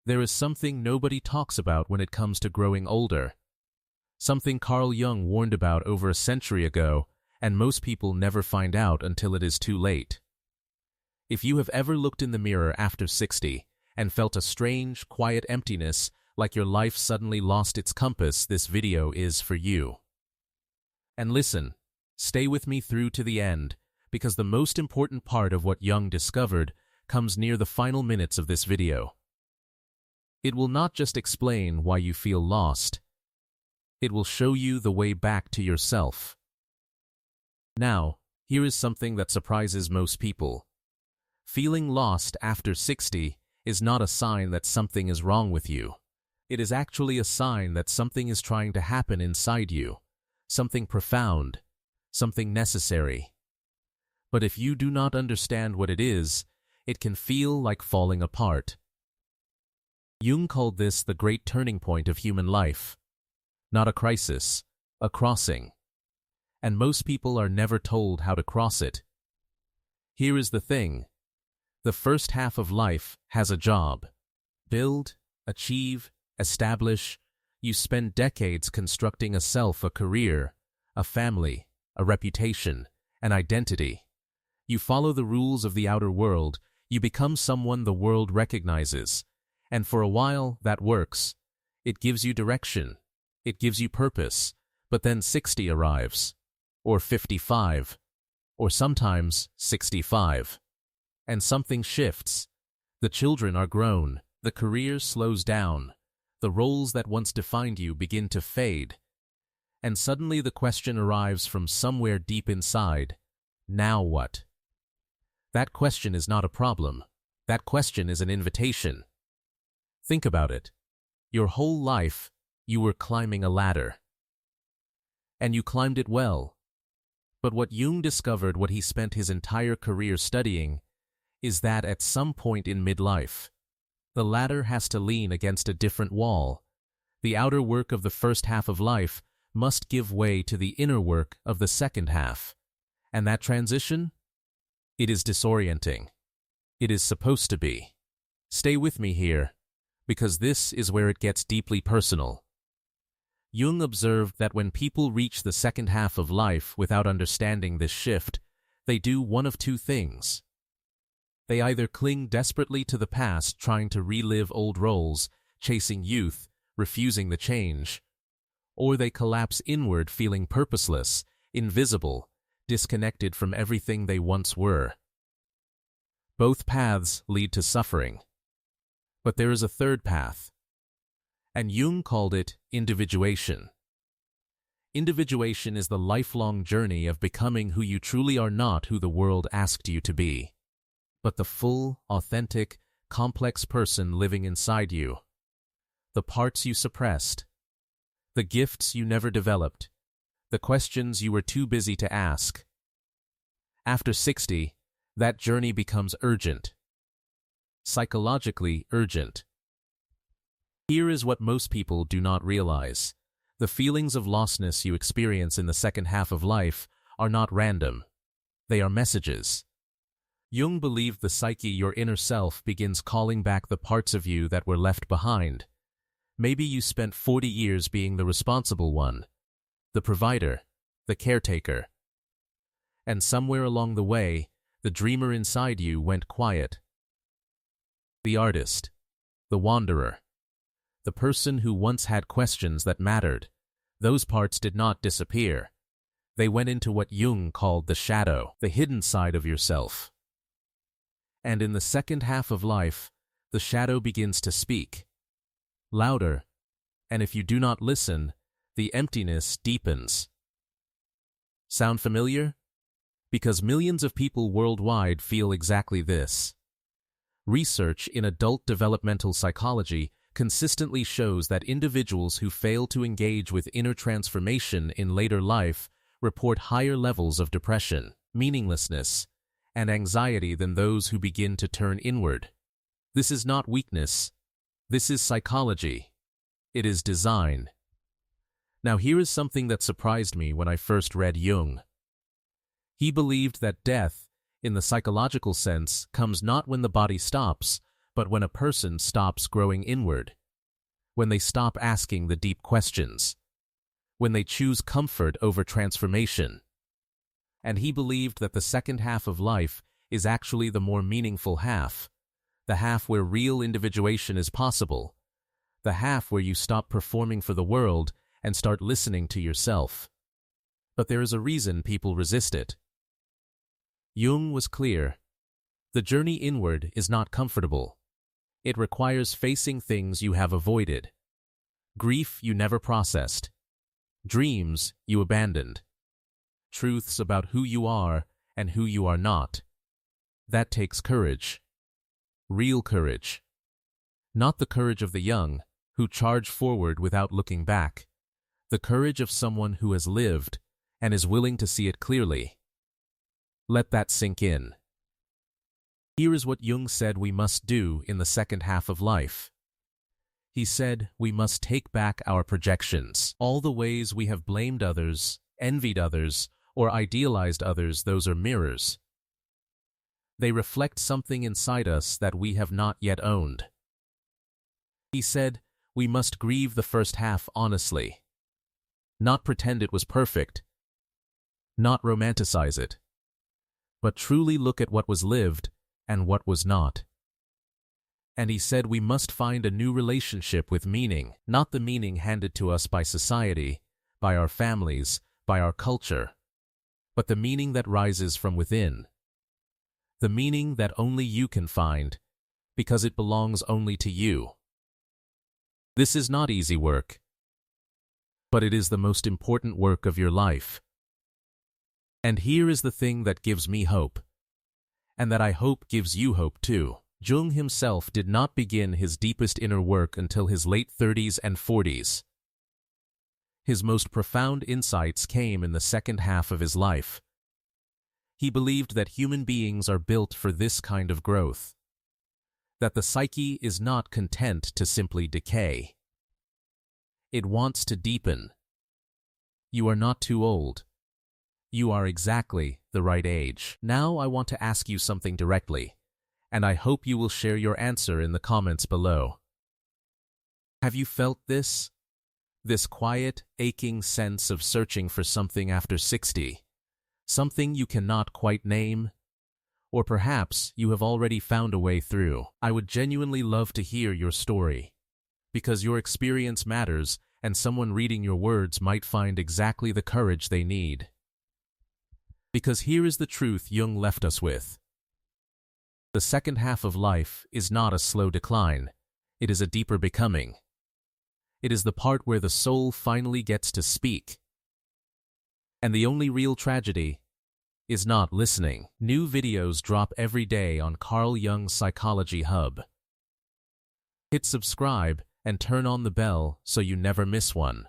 There is something nobody talks about when it comes to growing older. Something Carl Jung warned about over a century ago, and most people never find out until it is too late. If you have ever looked in the mirror after 60 and felt a strange, quiet emptiness, like your life suddenly lost its compass, this video is for you. And listen, stay with me through to the end, because the most important part of what Jung discovered comes near the final minutes of this video. It will not just explain why you feel lost. It will show you the way back to yourself. Now, here is something that surprises most people. Feeling lost after 60 is not a sign that something is wrong with you. It is actually a sign that something is trying to happen inside you, something profound, something necessary. But if you do not understand what it is, it can feel like falling apart. Jung called this the great turning point of human life. Not a crisis, a crossing. And most people are never told how to cross it. Here is the thing. The first half of life has a job. Build, achieve, establish. You spend decades constructing a self, a career, a family, a reputation, an identity. You follow the rules of the outer world. You become someone the world recognizes. And for a while, that works. It gives you direction. It gives you purpose. But then 60 arrives. Or 55. Or sometimes 65. And something shifts. The children are grown. The career slows down. The roles that once defined you begin to fade. And suddenly the question arrives from somewhere deep inside. Now what? That question is not a problem. That question is an invitation. Think about it. Your whole life, you were climbing a ladder. And you climbed it well. But what Jung discovered, what he spent his entire career studying, is that at some point in midlife, the ladder has to lean against a different wall. The outer work of the first half of life must give way to the inner work of the second half. And that transition? It is disorienting. It is supposed to be. Stay with me here, because this is where it gets deeply personal. Jung observed that when people reach the second half of life without understanding this shift, they do one of two things. They either cling desperately to the past, trying to relive old roles, chasing youth, refusing the change, or they collapse inward, feeling purposeless, invisible, disconnected from everything they once were. Both paths lead to suffering. But there is a third path, and Jung called it individuation. Individuation is the lifelong journey of becoming who you truly are, not who the world asked you to be, but the full, authentic, complex person living inside you. The parts you suppressed, the gifts you never developed, the questions you were too busy to ask. After 60, that journey becomes urgent. Psychologically urgent. Here is what most people do not realize. The feelings of lostness you experience in the second half of life are not random. They are messages. Jung believed the psyche, your inner self, begins calling back the parts of you that were left behind. Maybe you spent 40 years being the responsible one, the provider, the caretaker. And somewhere along the way, the dreamer inside you went quiet. The artist, the wanderer, the person who once had questions that mattered, those parts did not disappear. They went into what Jung called the shadow, the hidden side of yourself. And in the second half of life, the shadow begins to speak. Louder, and if you do not listen, the emptiness deepens. Sound familiar? Because millions of people worldwide feel exactly this. Research in adult developmental psychology consistently shows that individuals who fail to engage with inner transformation in later life report higher levels of depression, meaninglessness, and anxiety than those who begin to turn inward. This is not weakness. This is psychology. It is design. Now here is something that surprised me when I first read Jung. He believed that death, in the psychological sense, comes not when the body stops, but when a person stops growing inward, when they stop asking the deep questions, when they choose comfort over transformation. And he believed that the second half of life is actually the more meaningful half, the half where real individuation is possible, the half where you stop performing for the world and start listening to yourself. But there is a reason people resist it. Jung was clear. The journey inward is not comfortable. It requires facing things you have avoided, grief you never processed, dreams you abandoned, truths about who you are and who you are not. That takes courage. Real courage. Not the courage of the young, who charge forward without looking back. The courage of someone who has lived and is willing to see it clearly. Let that sink in. Here is what Jung said we must do in the second half of life. He said we must take back our projections. All the ways we have blamed others, envied others, or idealized others, those are mirrors. They reflect something inside us that we have not yet owned. He said we must grieve the first half honestly. Not pretend it was perfect. Not romanticize it. But truly look at what was lived and what was not. And he said we must find a new relationship with meaning, not the meaning handed to us by society, by our families, by our culture, but the meaning that rises from within. The meaning that only you can find, because it belongs only to you. This is not easy work, but it is the most important work of your life. And here is the thing that gives me hope, and that I hope gives you hope too. Jung himself did not begin his deepest inner work until his late 30s and 40s. His most profound insights came in the second half of his life. He believed that human beings are built for this kind of growth, that the psyche is not content to simply decay. It wants to deepen. You are not too old. You are exactly the right age. Now I want to ask you something directly, and I hope you will share your answer in the comments below. Have you felt this? This quiet, aching sense of searching for something after 60? Something you cannot quite name? Or perhaps you have already found a way through. I would genuinely love to hear your story, because your experience matters, and someone reading your words might find exactly the courage they need. Because here is the truth Jung left us with. The second half of life is not a slow decline. It is a deeper becoming. It is the part where the soul finally gets to speak. And the only real tragedy is not listening. New videos drop every day on Carl Jung's Psychology Hub. Hit subscribe and turn on the bell so you never miss one.